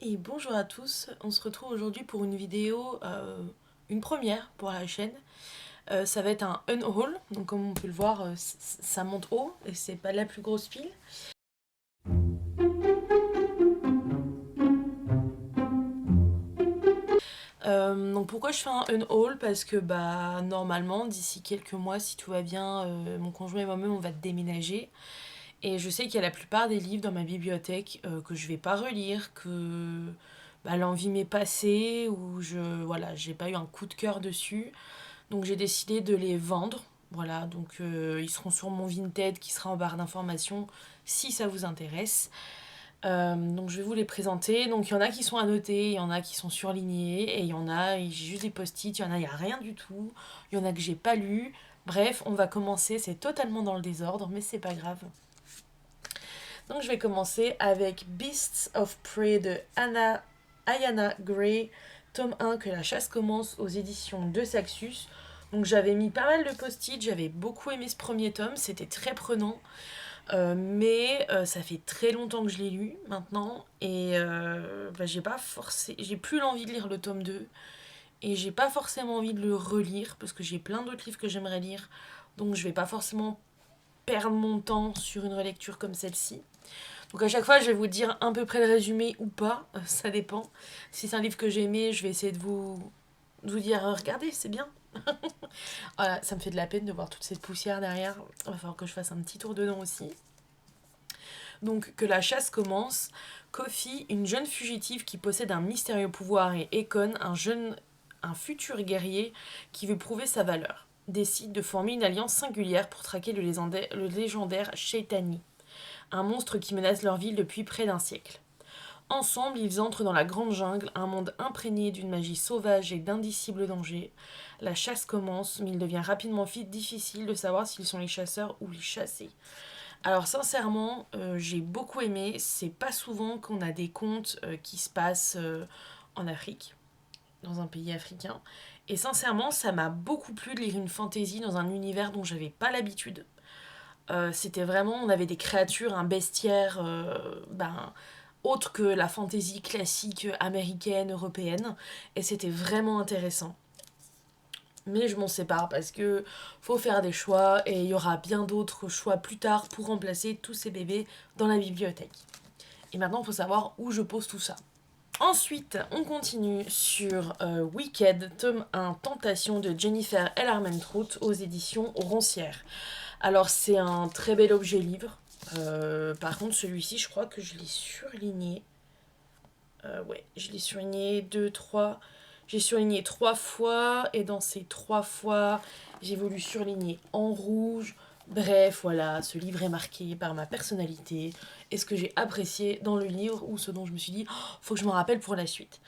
Et bonjour à tous, on se retrouve aujourd'hui pour une vidéo, une première pour la chaîne. Ça va être un unhaul, donc comme on peut le voir, ça monte haut et c'est pas la plus grosse pile. Donc pourquoi je fais un unhaul? Parce que bah normalement d'ici quelques mois, si tout va bien, mon conjoint et moi-même on va déménager. Et je sais qu'il y a la plupart des livres dans ma bibliothèque que je vais pas relire, que bah, l'envie m'est passée ou voilà, j'ai pas eu un coup de cœur dessus. Donc j'ai décidé de les vendre. Voilà, donc ils seront sur mon Vinted qui sera en barre d'informations si ça vous intéresse. Donc je vais vous les présenter. Donc il y en a qui sont annotés, il y en a qui sont surlignés, et il y en a, j'ai juste des post-it, il y en a, il n'y a rien du tout, il y en a que j'ai pas lu. Bref, on va commencer, c'est totalement dans le désordre, mais c'est pas grave. Donc je vais commencer avec Beasts of Prey de Ayana Gray, tome 1, Que la chasse commence, aux éditions de Saxus. Donc j'avais mis pas mal de post-it, j'avais beaucoup aimé ce premier tome, c'était très prenant. Mais ça fait très longtemps que je l'ai lu maintenant et bah, j'ai plus l'envie de lire le tome 2 et j'ai pas forcément envie de le relire parce que j'ai plein d'autres livres que j'aimerais lire, donc je vais pas forcément perdre mon temps sur une relecture comme celle-ci. Donc à chaque fois, je vais vous dire à peu près le résumé ou pas, ça dépend. Si c'est un livre que j'ai aimé, je vais essayer de vous dire regardez, c'est bien. Voilà, ça me fait de la peine de voir toute cette poussière derrière. Il va falloir que je fasse un petit tour dedans aussi. Donc que la chasse commence. Kofi, une jeune fugitive qui possède un mystérieux pouvoir, et Ekon, un futur guerrier qui veut prouver sa valeur, décide de former une alliance singulière pour traquer le légendaire Shaitani, un monstre qui menace leur ville depuis près d'un siècle. Ensemble, ils entrent dans la grande jungle, un monde imprégné d'une magie sauvage et d'indicibles dangers. La chasse commence, mais il devient rapidement difficile de savoir s'ils sont les chasseurs ou les chassés. Alors sincèrement, j'ai beaucoup aimé. C'est pas souvent qu'on a des contes qui se passent en Afrique, dans un pays africain. Et sincèrement, ça m'a beaucoup plu de lire une fantasy dans un univers dont j'avais pas l'habitude. C'était vraiment, on avait des créatures, un bestiaire, autre que la fantasy classique américaine, européenne. Et c'était vraiment intéressant. Mais je m'en sépare parce que faut faire des choix et il y aura bien d'autres choix plus tard pour remplacer tous ces bébés dans la bibliothèque. Et maintenant, il faut savoir où je pose tout ça. Ensuite, on continue sur Wicked, tome 1, Tentation de Jennifer L. Armentrout aux éditions Roncière. Alors, c'est un très bel objet livre. Par contre, celui-ci, je crois que je l'ai surligné. Ouais, je l'ai surligné 2, 3. J'ai surligné 3 fois, et dans ces 3 fois, j'ai voulu surligner en rouge. Bref, voilà, ce livre est marqué par ma personnalité et ce que j'ai apprécié dans le livre, ou ce dont je me suis dit, oh, faut que je m'en rappelle pour la suite.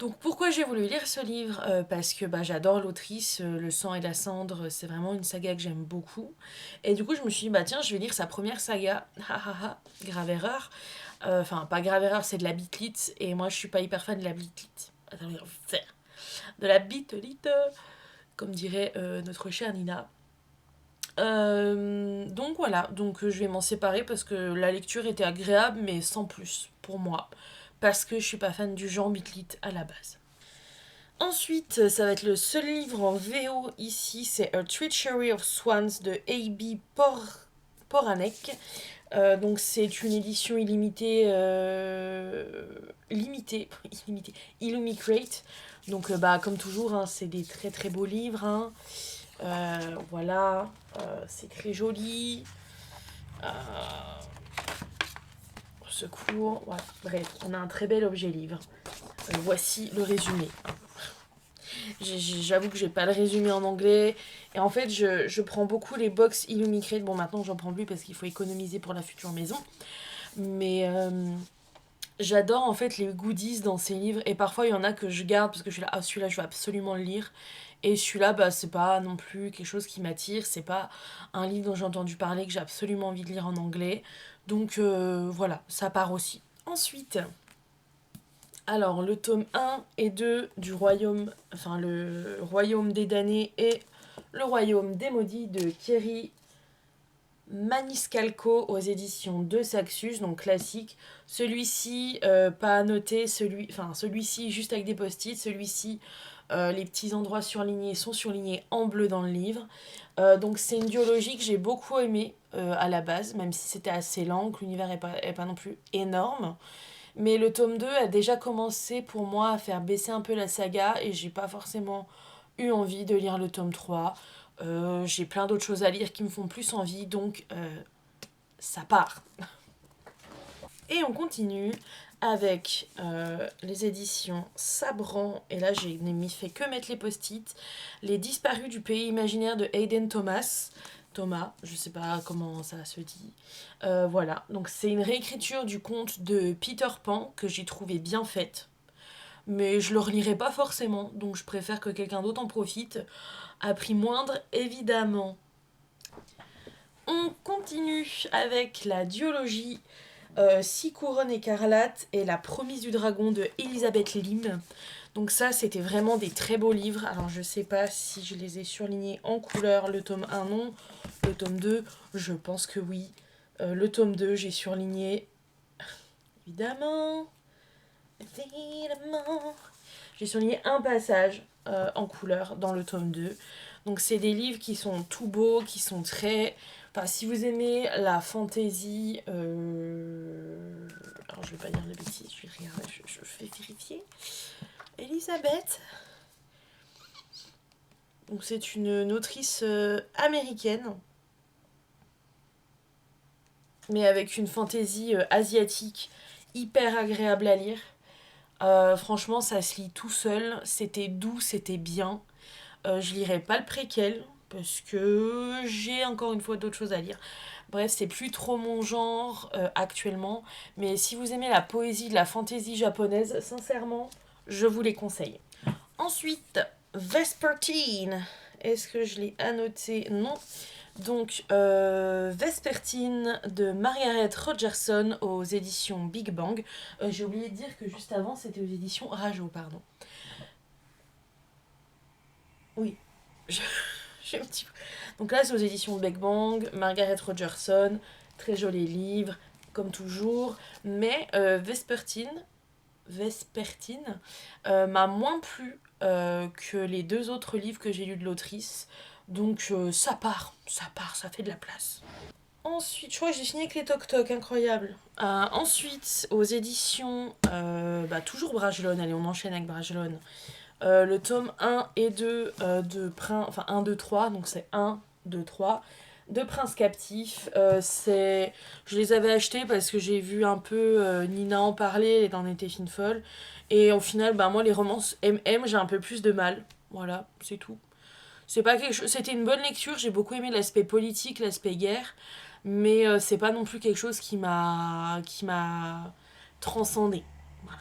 Donc pourquoi j'ai voulu lire ce livre? Parce que bah, j'adore l'autrice, Le sang et la cendre, c'est vraiment une saga que j'aime beaucoup. Et du coup je me suis dit, bah tiens, je vais lire sa première saga, hahaha, grave erreur. Enfin, pas grave erreur, c'est de la bitlite, et moi je suis pas hyper fan de la bitlite. Attendez, on va faire de la bitlite, comme dirait notre chère Nina. Donc voilà, donc je vais m'en séparer parce que la lecture était agréable, mais sans plus pour moi. Parce que je suis pas fan du genre bitlite à la base. Ensuite, ça va être le seul livre en VO ici, c'est A Treachery of Swans de A.B. Poranek. Donc c'est une édition illimitée, Illumicrate. Donc bah comme toujours, hein, c'est des très très beaux livres. Hein. Voilà, c'est très joli. Euh, au secours, voilà. Bref, on a un très bel objet livre. Voici le résumé. J'avoue que j'ai pas le résumé en anglais. Et en fait, je prends beaucoup les box Illumicrate. Bon, maintenant, j'en prends plus parce qu'il faut économiser pour la future maison. Mais j'adore en fait les goodies dans ces livres. Et parfois, il y en a que je garde parce que je suis là, ah, celui-là, je vais absolument le lire. Et celui-là, bah, c'est pas non plus quelque chose qui m'attire. C'est pas un livre dont j'ai entendu parler que j'ai absolument envie de lire en anglais. Donc voilà, ça part aussi. Ensuite, alors, le tome 1 et 2 du royaume, enfin le royaume des damnés et le royaume des maudits de Kerry Maniscalco aux éditions de Saxus, donc classique. Celui-ci, pas annoté, celui-ci juste avec des post-it, celui-ci, les petits endroits surlignés sont surlignés en bleu dans le livre. Donc c'est une duologie que j'ai beaucoup aimée à la base, même si c'était assez lent, que l'univers est pas non plus énorme. Mais le tome 2 a déjà commencé pour moi à faire baisser un peu la saga et j'ai pas forcément eu envie de lire le tome 3. J'ai plein d'autres choses à lire qui me font plus envie, donc ça part. Et on continue avec les éditions Sabran, et là j'ai fait que mettre les post-it, Les Disparus du pays imaginaire de Hayden Thomas, je sais pas comment ça se dit. Voilà, donc c'est une réécriture du conte de Peter Pan que j'ai trouvé bien faite. Mais je le relirai pas forcément, donc je préfère que quelqu'un d'autre en profite. À prix moindre, évidemment. On continue avec la duologie Six couronnes écarlates et La promise du dragon de Elisabeth Lim. Donc ça, c'était vraiment des très beaux livres. Alors je sais pas si je les ai surlignés en couleur. Le tome 1, non. Le tome 2, je pense que oui. Le tome 2, j'ai surligné... Évidemment. Évidemment. J'ai surligné un passage en couleur dans le tome 2. Donc c'est des livres qui sont tout beaux, qui sont très... Enfin, si vous aimez la fantasy... Alors, je vais pas dire de bêtises, je vais regarder, je vais vérifier. Elisabeth. Donc c'est une autrice américaine. Mais avec une fantasy asiatique hyper agréable à lire. Franchement, ça se lit tout seul. C'était doux, c'était bien. Je lirai pas le préquel parce que j'ai encore une fois d'autres choses à lire. Bref, c'est plus trop mon genre actuellement. Mais si vous aimez la poésie de la fantaisie japonaise, sincèrement, je vous les conseille. Ensuite, Vespertine. Est-ce que je l'ai annoté? Non. Donc, Vespertine de Margaret Rogerson aux éditions Big Bang. J'ai oublié de dire que juste avant, c'était aux éditions Rajo, pardon. Oui, j'ai un petit peu. Donc là, c'est aux éditions Big Bang, Margaret Rogerson, très joli livre, comme toujours. Mais Vespertine m'a moins plu que les deux autres livres que j'ai lus de l'autrice. Donc ça fait de la place. Ensuite, je crois que j'ai fini avec les Toc Toc, incroyable. Ensuite, aux éditions, toujours Bragelonne, allez, on enchaîne avec Bragelonne. Le tome 1 et 2 de Prince, enfin 1, 2, 3, donc c'est 1, 2, 3, de Prince Captif. Je les avais achetés parce que j'ai vu un peu Nina en parler, elle en était fine folle. Et au final, moi, les romances MM, j'ai un peu plus de mal. Voilà, c'est tout. C'est pas quelque chose... C'était une bonne lecture, j'ai beaucoup aimé l'aspect politique, l'aspect guerre, mais c'est pas non plus quelque chose qui m'a transcendé. Voilà.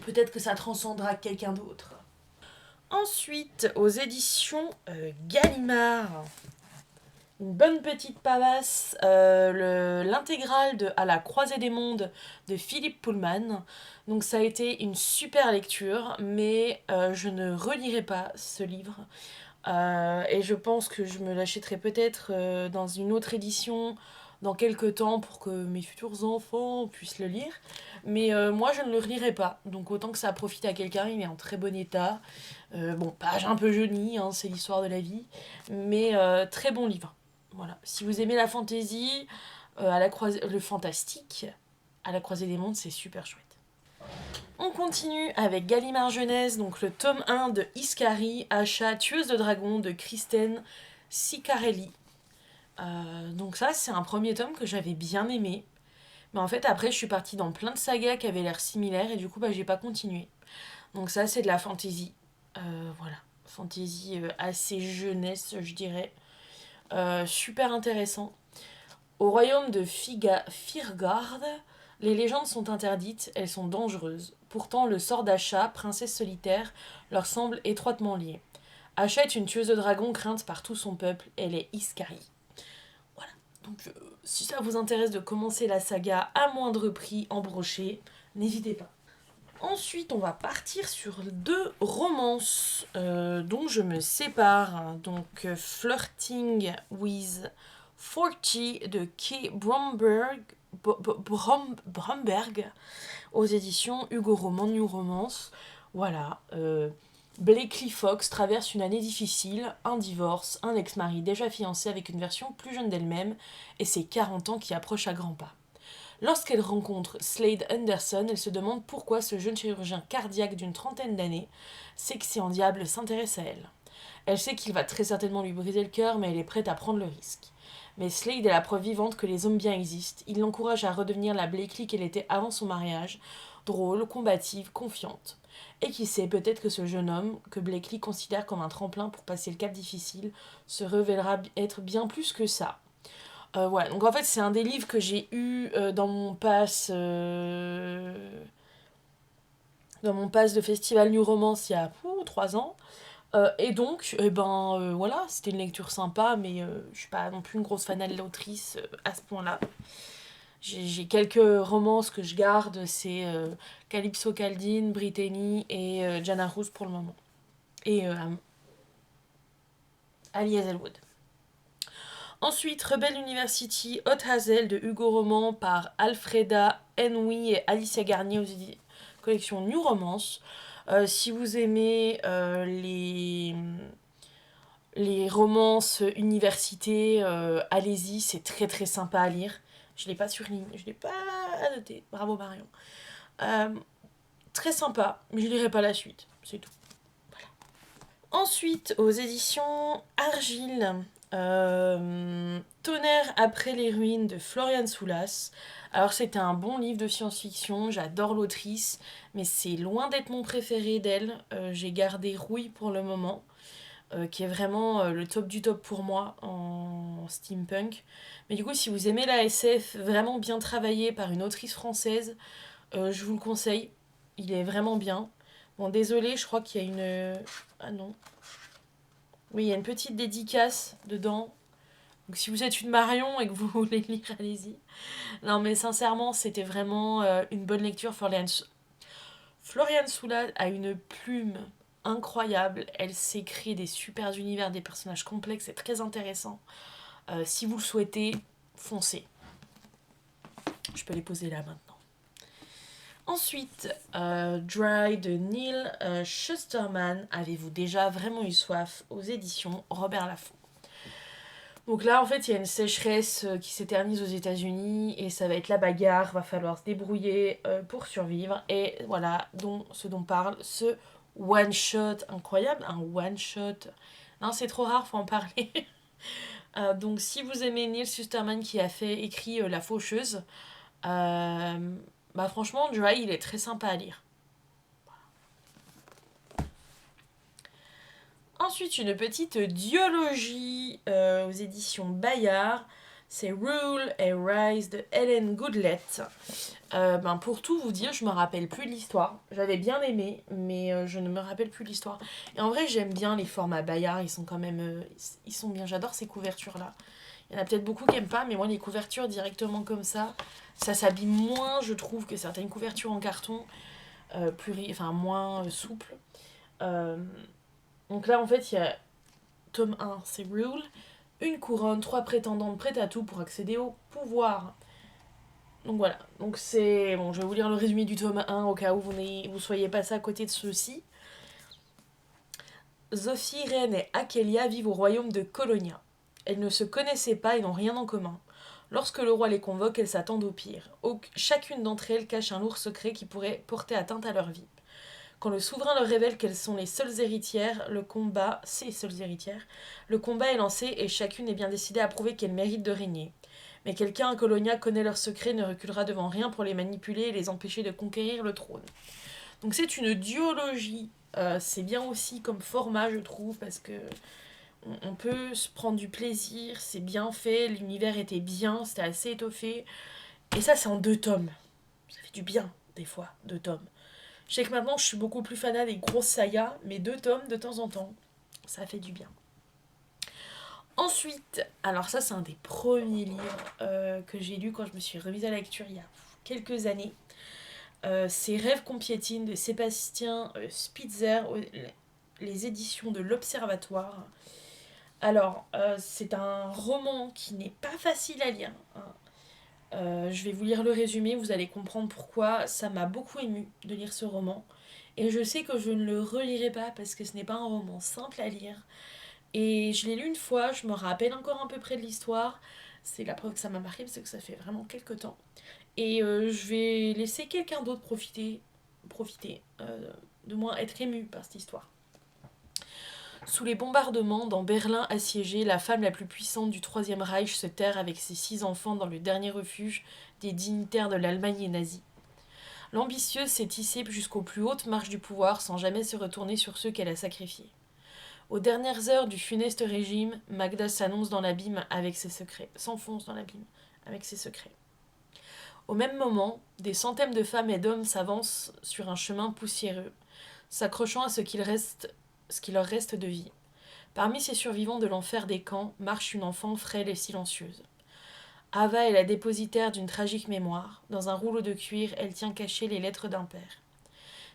Peut-être que ça transcendra quelqu'un d'autre. Ensuite, aux éditions Gallimard, une bonne petite pavasse, l'intégrale de À la croisée des mondes de Philippe Pullman. Donc ça a été une super lecture, mais je ne relirai pas ce livre. Et je pense que je me l'achèterai peut-être dans une autre édition dans quelques temps pour que mes futurs enfants puissent le lire. Mais moi, je ne le relirai pas. Donc autant que ça profite à quelqu'un, il est en très bon état. Page un peu jaunie, hein, c'est l'histoire de la vie. Mais très bon livre. Voilà. Si vous aimez la fantasy, le fantastique, À la croisée des mondes, c'est super chouette. On continue avec Gallimard Jeunesse, donc le tome 1 de Iscari, Achat, tueuse de dragons de Kristen Ciccarelli. Donc ça, c'est un premier tome que j'avais bien aimé. Mais en fait, après, je suis partie dans plein de sagas qui avaient l'air similaires et du coup, j'ai pas continué. Donc ça, c'est de la fantasy. Voilà. Fantasy assez jeunesse, je dirais. Super intéressant. Au royaume de Firgard, les légendes sont interdites, elles sont dangereuses. Pourtant, le sort d'Asha, princesse solitaire, leur semble étroitement lié. Asha est une tueuse de dragons crainte par tout son peuple, elle est Iscari. Voilà. Donc, si ça vous intéresse de commencer la saga à moindre prix en brochet, n'hésitez pas. Ensuite, on va partir sur 2 romances dont je me sépare. Donc, Flirting with 40 de Kay Bromberg aux éditions Hugo Roman New Romance. Voilà. Blakely Fox traverse une année difficile, un divorce, un ex-mari déjà fiancé avec une version plus jeune d'elle-même et ses 40 ans qui approchent à grands pas. Lorsqu'elle rencontre Slade Anderson, elle se demande pourquoi ce jeune chirurgien cardiaque d'une trentaine d'années sexy en diable s'intéresse à elle. Elle sait qu'il va très certainement lui briser le cœur, mais elle est prête à prendre le risque. Mais Slade est la preuve vivante que les hommes bien existent. Il l'encourage à redevenir la Blakely qu'elle était avant son mariage, drôle, combative, confiante. Et qui sait, peut-être que ce jeune homme, que Blakely considère comme un tremplin pour passer le cap difficile, se révélera être bien plus que ça. Voilà, donc en fait c'est un des livres que j'ai eu dans mon pass de festival New Romance il y a 3 ans. Et donc, voilà, c'était une lecture sympa, mais je suis pas non plus une grosse fan de l'autrice à ce point-là. J'ai quelques romances que je garde, c'est Calypso Caldine, Brittany et Jana Roos pour le moment. Et Ali Hazelwood. Ensuite, Rebel University, Hot Hazel de Hugo Roman par Alfreda Henwy et Alicia Garnier aux collections New Romance. Si vous aimez les romances université, allez-y, c'est très très sympa à lire. Je l'ai pas surligné, je l'ai pas annoté. Bravo Marion. Très sympa, mais je lirai pas la suite, c'est tout. Voilà. Ensuite, aux éditions Argile, Tonnerre après les ruines de Florian Soulas. Alors c'était un bon livre de science-fiction, j'adore l'autrice, mais c'est loin d'être mon préféré d'elle. J'ai gardé Rouille pour le moment. Qui est vraiment le top du top pour moi en steampunk. Mais du coup, si vous aimez la SF vraiment bien travaillée par une autrice française, je vous le conseille. Il est vraiment bien. Bon, désolé, je crois qu'il y a une... Ah non. Oui, il y a une petite dédicace dedans. Donc si vous êtes une Marion et que vous voulez lire, allez-y. Non, mais sincèrement, c'était vraiment une bonne lecture. Florian Soula a une plume incroyable. Elle s'est créée des super univers, des personnages complexes et très intéressants. Si vous le souhaitez, foncez. Je peux les poser là maintenant. Ensuite, Dry de Neil Shusterman. Avez-vous déjà vraiment eu soif aux éditions Robert Laffont. Donc là, en fait, il y a une sécheresse qui s'éternise aux États-Unis et ça va être la bagarre. Va falloir se débrouiller pour survivre. Et voilà ce dont parle ce one-shot incroyable. Un one-shot. Non, c'est trop rare, faut en parler. Donc, si vous aimez Neil Shusterman qui a écrit La Faucheuse, franchement, Dry, il est très sympa à lire. Ensuite, une petite diologie aux éditions Bayard. C'est Rule and Rise de Helen Goodlett. Pour tout vous dire, je me rappelle plus de l'histoire. J'avais bien aimé, mais je ne me rappelle plus de l'histoire. Et en vrai, j'aime bien les formats Bayard. Ils sont quand même... ils sont bien. J'adore ces couvertures-là. Il y en a peut-être beaucoup qui n'aiment pas, mais moi, les couvertures directement comme ça s'abîme moins, je trouve, que certaines couvertures en carton. Moins souples. Donc là, en fait, il y a tome 1, c'est Rule. Une couronne, 3 prétendantes prêtes à tout pour accéder au pouvoir. Donc voilà. Donc c'est... Bon, je vais vous lire le résumé du tome 1 au cas où vous soyez passé à côté de ceci. Sophie, Ren et Akelia vivent au royaume de Colonia. Elles ne se connaissaient pas et n'ont rien en commun. Lorsque le roi les convoque, elles s'attendent au pire. Chacune d'entre elles cache un lourd secret qui pourrait porter atteinte à leur vie. Quand le souverain leur révèle qu'elles sont les seules héritières, le combat est lancé et chacune est bien décidée à prouver qu'elle mérite de régner. Mais quelqu'un à Colonia connaît leurs secrets et ne reculera devant rien pour les manipuler et les empêcher de conquérir le trône. Donc c'est une duologie. C'est bien aussi comme format, je trouve, parce que on peut se prendre du plaisir, c'est bien fait, l'univers était bien, c'était assez étoffé. Et ça, c'est en 2 tomes. Ça fait du bien, des fois, 2 tomes. Je sais que maintenant, je suis beaucoup plus fanat des grosses sagas, mais 2 tomes, de temps en temps, ça fait du bien. Ensuite, alors ça, c'est un des premiers livres que j'ai lu quand je me suis remise à la lecture il y a quelques années. C'est Rêves qu'on piétine de Sébastien Spitzer, les éditions de l'Observatoire. Alors, c'est un roman qui n'est pas facile à lire, hein. Je vais vous lire le résumé, vous allez comprendre pourquoi ça m'a beaucoup ému de lire ce roman. Et je sais que je ne le relirai pas parce que ce n'est pas un roman simple à lire. Et je l'ai lu une fois, je me rappelle encore à peu près de l'histoire. C'est la preuve que ça m'a marqué parce que ça fait vraiment quelques temps. Et je vais laisser quelqu'un d'autre profiter, de moins être ému par cette histoire. Sous les bombardements, dans Berlin assiégé, la femme la plus puissante du Troisième Reich se terre avec ses 6 enfants dans le dernier refuge des dignitaires de l'Allemagne nazie. L'ambitieuse s'est hissée jusqu'aux plus hautes marches du pouvoir sans jamais se retourner sur ceux qu'elle a sacrifiés. Aux dernières heures du funeste régime, Magda s'annonce dans l'abîme avec ses secrets, s'enfonce dans l'abîme avec ses secrets. Au même moment, des centaines de femmes et d'hommes s'avancent sur un chemin poussiéreux, s'accrochant à ce qu'il leur reste de vie. Parmi ces survivants de l'enfer des camps marche une enfant frêle et silencieuse. Ava est la dépositaire d'une tragique mémoire. Dans un rouleau de cuir, elle tient cachées les lettres d'un père.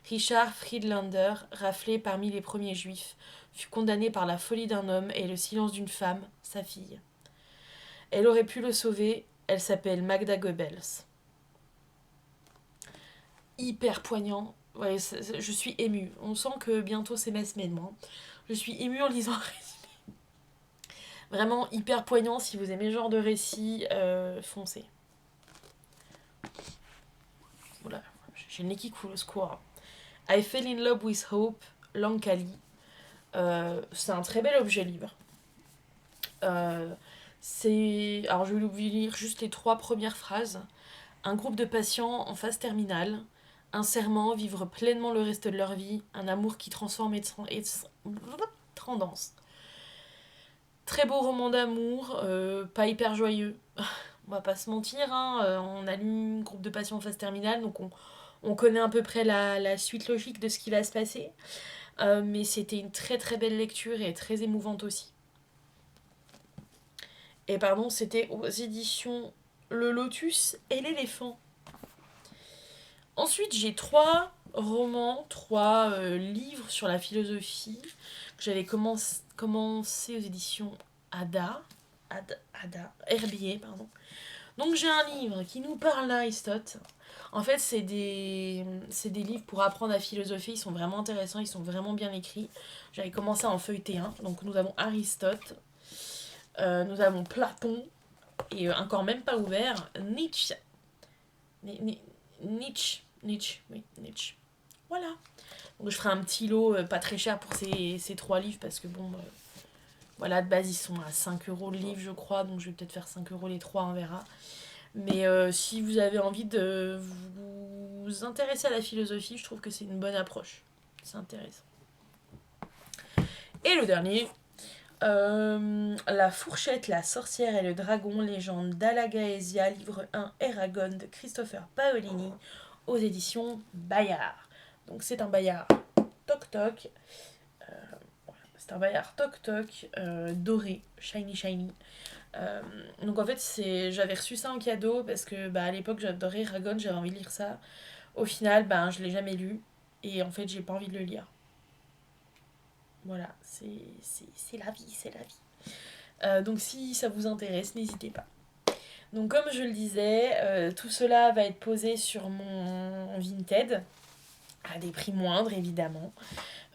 Richard Friedlander, raflé parmi les premiers juifs, fut condamné par la folie d'un homme et le silence d'une femme, sa fille. Elle aurait pu le sauver, elle s'appelle Magda Goebbels. Hyper poignant, ouais, je suis émue. On sent que bientôt c'est ma semaine, moi. Je suis émue en lisant. Vraiment hyper poignant, si vous aimez ce genre de récit, foncez. Voilà, j'ai le nez qui coule, au secours. I Fell in Love with Hope, Lankali. C'est un très bel objet livre. Alors je vais vous lire juste les 3 premières phrases. Un groupe de patients en phase terminale, un serment, vivre pleinement le reste de leur vie, un amour qui transforme et tendance. Très beau roman d'amour, pas hyper joyeux. On va pas se mentir, hein, on a lu un groupe de patients en phase terminale, donc on connaît à peu près la suite logique de ce qui va se passer. Mais c'était une très très belle lecture et très émouvante aussi. Et pardon, c'était aux éditions Le Lotus et l'Éléphant. Ensuite, j'ai 3 romans, 3 livres sur la philosophie que j'avais commencé aux éditions RBA, pardon. Donc j'ai un livre qui nous parle d'Aristote. En fait, c'est des livres pour apprendre à philosopher. Ils sont vraiment intéressants, ils sont vraiment bien écrits. J'avais commencé à en feuilleter un. Donc nous avons Aristote, nous avons Platon, et encore même pas ouvert, Nietzsche. Nietzsche. Voilà. Donc je ferai un petit lot pas très cher pour ces 3 livres parce que bon, voilà, de base ils sont à 5 € le livre, je crois. Donc je vais peut-être faire 5 € les 3, on verra. Mais si vous avez envie de vous intéresser à la philosophie, je trouve que c'est une bonne approche. C'est intéressant. Et le dernier, La fourchette, la sorcière et le dragon, légende d'Alagaësia, livre 1, Eragon de Christopher Paolini, aux éditions Bayard. Donc c'est un Bayard toc toc. C'est un Bayard toc toc doré, shiny. Donc en fait j'avais reçu ça en cadeau parce que à l'époque j'adorais Eragon, j'avais envie de lire ça. Au final je l'ai jamais lu et en fait j'ai pas envie de le lire. Voilà, c'est la vie, c'est la vie. Donc si ça vous intéresse, n'hésitez pas. Donc comme je le disais, tout cela va être posé sur mon Vinted, à des prix moindres évidemment.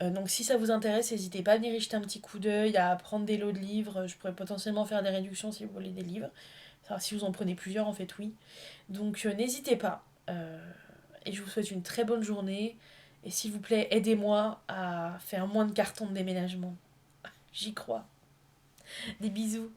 Donc si ça vous intéresse, n'hésitez pas à venir y jeter un petit coup d'œil, à prendre des lots de livres. Je pourrais potentiellement faire des réductions si vous voulez des livres. Enfin, si vous en prenez plusieurs, en fait, oui. Donc n'hésitez pas. Et je vous souhaite une très bonne journée. Et s'il vous plaît, aidez-moi à faire moins de cartons de déménagement. J'y crois. Des bisous.